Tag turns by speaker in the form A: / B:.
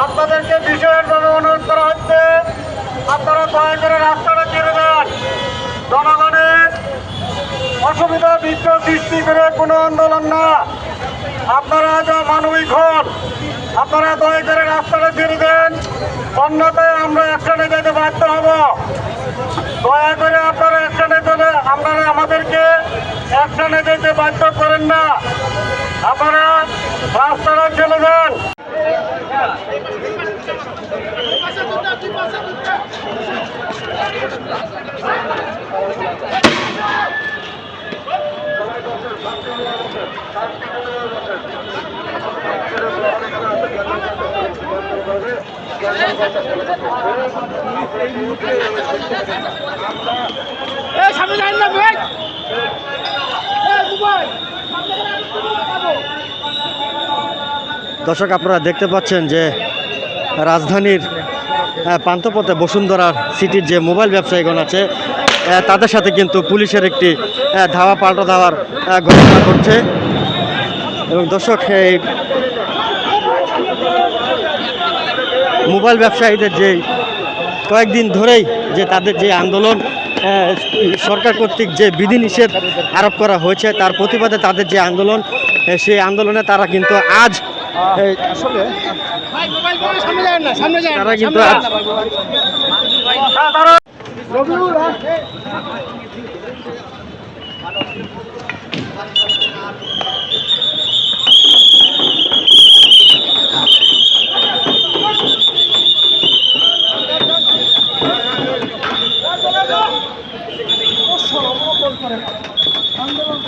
A: আপনাদেরকে বিশেষভাবে অনুরোধ করা হচ্ছে, আপনারা দয়া করে রাস্তাটা ছেড়ে দেন। জনগণের অসুবিধা বিক্ষোভ সৃষ্টি করে কোনো আন্দোলন না, আপনারা যা মানবিক হন, আপনারা দয়া করে রাস্তাটা ছেড়ে দেন, অন্যথায় আমরা অ্যাকশনে যেতে বাধ্য হব। দয়া করে আপনারা অ্যাকশনে চলে, আপনারা আমাদেরকে অ্যাকশনে যেতে বাধ্য করেন না, আপনারা রাস্তাটা ছেড়ে দেন।
B: সামনে যান না ভাই।
C: দর্শক, আপনারা দেখতে পাচ্ছেন যে রাজধানীর পান্থপথে বসুন্ধরা সিটির যে মোবাইল ব্যবসায়ীগণ আছে তাদের সাথে কিন্তু পুলিশের একটি ধাওয়া পাল্টা ধাওয়ার ঘটনা ঘটছে। এবং দর্শক, এই মোবাইল ব্যবসায়ীদের যে কয়েকদিন ধরেই যে তাদের যে আন্দোলন সরকার কর্তৃক যে বিধিনিষেধ আরোপ করা হয়েছে তার প্রতিবাদে তাদের যে আন্দোলন, সেই আন্দোলনে তারা কিন্তু আজ আসলে তারা কিন্তু
A: আন্দোলন